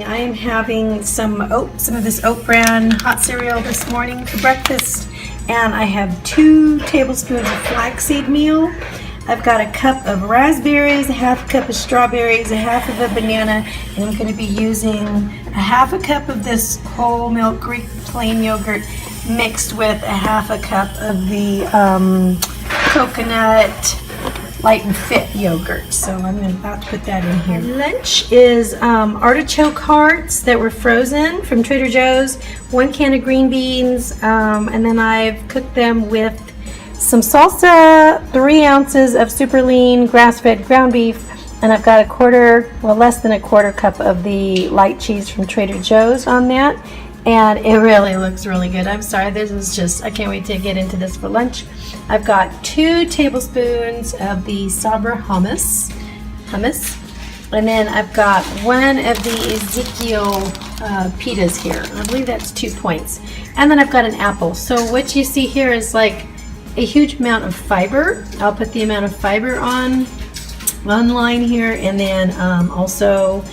I am having some of this oat bran hot cereal this morning for breakfast, and I have 2 tablespoons of flaxseed meal. I've got a cup of raspberries, a half a cup of strawberries, a half of a banana, and I'm going to be using a half a cup of this whole milk Greek plain yogurt mixed with a half a cup of the coconut light and fit yogurt. So I'm about to put that in here. Lunch is artichoke hearts that were frozen from Trader Joe's, 1 can of green beans, and then I've cooked them with some salsa, 3 ounces of super lean grass-fed ground beef, and I've got less than a quarter cup of the light cheese from Trader Joe's on that. And it really looks really good. I'm sorry, this is just, I can't wait to get into this for lunch. I've got 2 tablespoons of the Sabra hummus, and then I've got 1 of the Ezekiel pitas here. I believe that's 2 points. And then I've got an apple. So what you see here is like a huge amount of fiber. I'll put the amount of fiber online here, and then also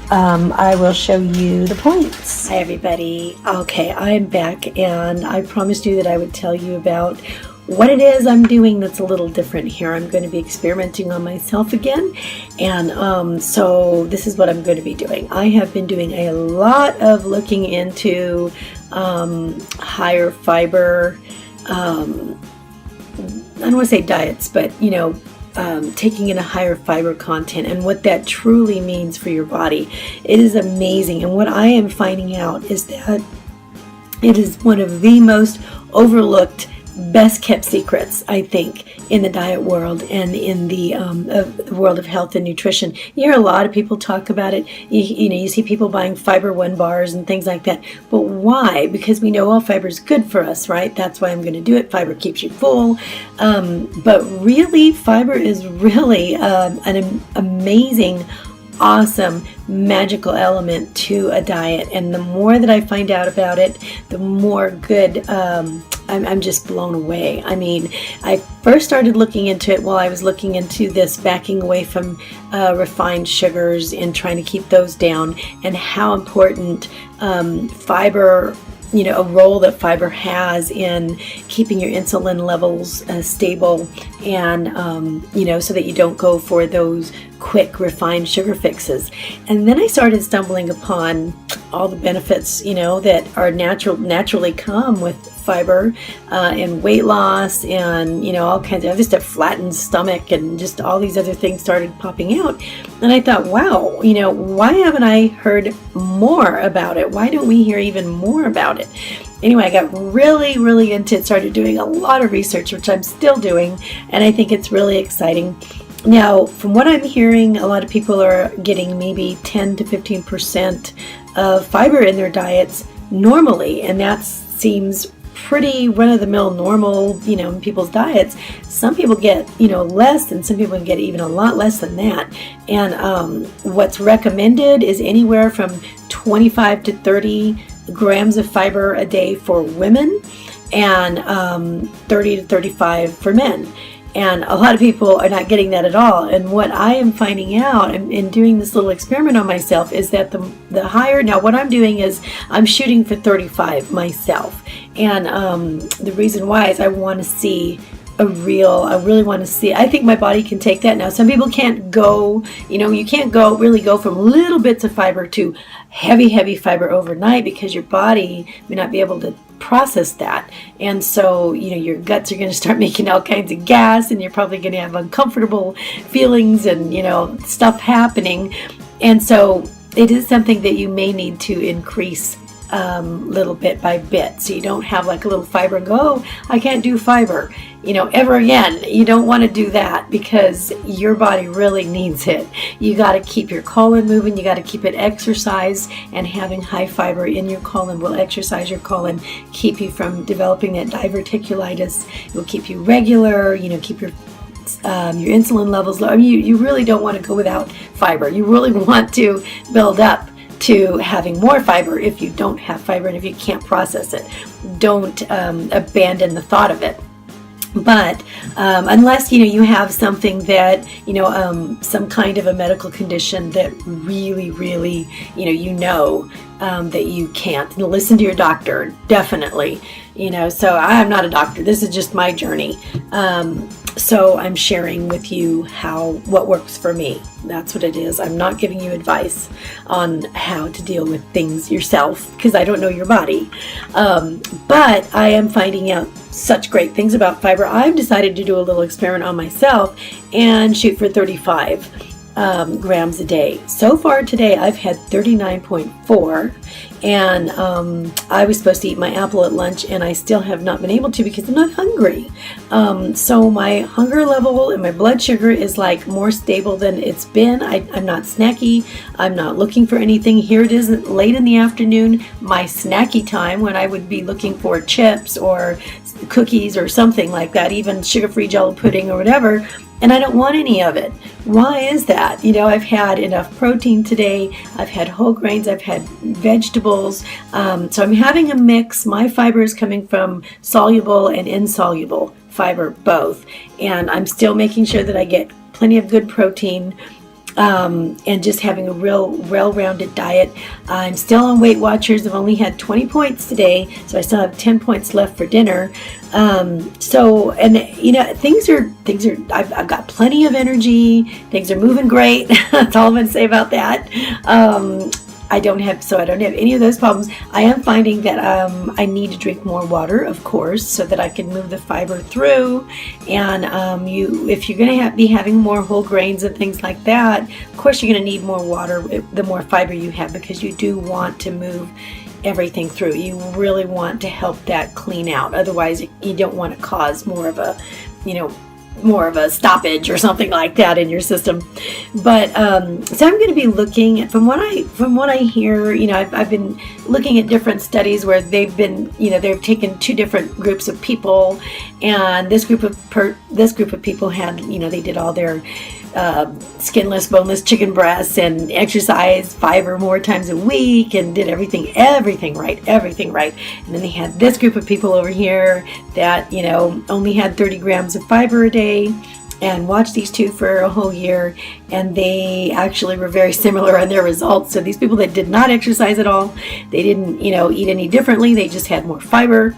I will show you the points. Hi everybody. Okay, I'm back, and I promised you that I would tell you about what it is I'm doing that's a little different here. I'm going to be experimenting on myself again, and so this is what I'm going to be doing. I have been doing a lot of looking into higher fiber, I don't want to say diets, but taking in a higher fiber content and what that truly means for your body. It is amazing, and what I am finding out is that it is one of the most overlooked, best kept secrets, I think, in the diet world and in the world of health and nutrition. You hear a lot of people talk about it. You see people buying Fiber One bars and things like that. But why? Because we know all fiber is good for us, right? That's why I'm going to do it. Fiber keeps you full. But really, fiber is really an amazing, awesome, magical element to a diet. And the more that I find out about it, the more good I'm just blown away. I mean, I first started looking into it while I was looking into this, backing away from refined sugars and trying to keep those down, and how important fiber, a role that fiber has in keeping your insulin levels stable, and so that you don't go for those quick refined sugar fixes. And then I started stumbling upon all the benefits that are naturally come with fiber, and weight loss, and all kinds of other stuff, flattened stomach, and just all these other things started popping out. And I thought, wow, why haven't I heard more about it? Why don't we hear even more about it? Anyway, I got really, really into it, started doing a lot of research, which I'm still doing, and I think it's really exciting. Now, from what I'm hearing, a lot of people are getting maybe 10 to 15% of fiber in their diets normally, and that seems pretty run-of-the-mill normal, in people's diets. Some people get, less, and some people can get even a lot less than that. And what's recommended is anywhere from 25 to 30 grams of fiber a day for women, and 30 to 35 for men. And a lot of people are not getting that at all. And what I am finding out in doing this little experiment on myself is that the higher, now what I'm doing is I'm shooting for 35 myself. And the reason why is I want to see I really want to see, I think my body can take that. Now, some people can't go, you can't really go from little bits of fiber to heavy fiber overnight, because your body may not be able to process that. And so, your guts are going to start making all kinds of gas, and you're probably going to have uncomfortable feelings and, stuff happening. And so it is something that you may need to increase little bit by bit, so you don't have like a little fiber and go, oh, I can't do fiber, ever again. You don't want to do that, because your body really needs it. You got to keep your colon moving. You got to keep it exercised, and having high fiber in your colon will exercise your colon, keep you from developing that diverticulitis. It will keep you regular, keep your insulin levels low. I mean, you really don't want to go without fiber. You really want to build up to having more fiber if you don't have fiber and if you can't process it. Don't abandon the thought of it. But unless you have something that some kind of a medical condition that really that you can't listen to your doctor, definitely. So I am not a doctor. This is just my journey. So I'm sharing with you what works for me. That's what it is. I'm not giving you advice on how to deal with things yourself, because I don't know your body. But I am finding out such great things about fiber. I've decided to do a little experiment on myself and shoot for 35 grams a day. So far today I've had 39.4, and I was supposed to eat my apple at lunch, and I still have not been able to because I'm not hungry. So my hunger level and my blood sugar is like more stable than it's been. I'm not snacky. I'm not looking for anything. Here it is late in the afternoon, my snacky time, when I would be looking for chips or cookies or something like that, even sugar-free Jello pudding or whatever. And I don't want any of it. Why is that? I've had enough protein today. I've had whole grains. I've had vegetables. So I'm having a mix. My fiber is coming from soluble and insoluble fiber, both. And I'm still making sure that I get plenty of good protein. And just having a real well-rounded diet. I'm still on Weight Watchers. I've only had 20 points today, so I still have 10 points left for dinner. Things are. I've got plenty of energy. Things are moving great. That's all I'm going to say about that. I don't have any of those problems. I am finding that I need to drink more water, of course, so that I can move the fiber through. And if you're going to be having more whole grains and things like that, of course you're going to need more water the more fiber you have, because you do want to move everything through. You really want to help that clean out. Otherwise, you don't want to cause more of a stoppage or something like that in your system. But so I'm going to be looking from what I hear. I've been looking at different studies where they've taken two different groups of people, and this group of people had they did all their skinless, boneless chicken breasts and exercise 5 or more times a week and did everything right. And then they had this group of people over here that only had 30 grams of fiber a day, and watched these two for a whole year, and they actually were very similar in their results. So these people that did not exercise at all, they didn't eat any differently, they just had more fiber.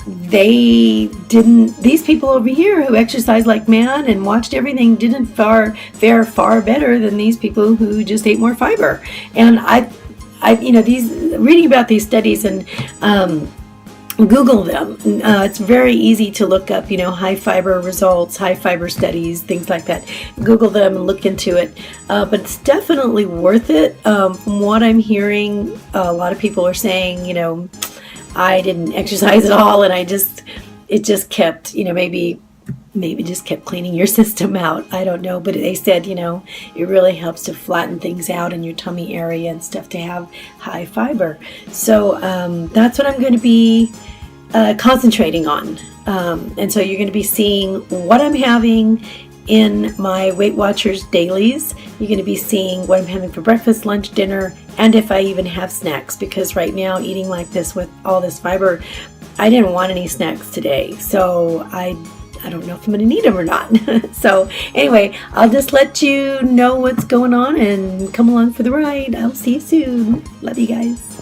These people over here who exercised like man and watched everything didn't fare far better than these people who just ate more fiber. And reading about these studies and Google them. It's very easy to look up, high fiber results, high fiber studies, things like that. Google them and look into it. But it's definitely worth it. From what I'm hearing, a lot of people are saying, I didn't exercise at all, and it just kept, maybe just kept cleaning your system out. I don't know, but they said, it really helps to flatten things out in your tummy area and stuff to have high fiber. So that's what I'm going to be concentrating on. And so you're going to be seeing what I'm having in my Weight Watchers dailies. You're going to be seeing what I'm having for breakfast, lunch, dinner, and if I even have snacks, because right now eating like this with all this fiber, I didn't want any snacks today. So I don't know if I'm going to need them or not. So anyway, I'll just let you know what's going on and come along for the ride. I'll see you soon. Love you guys.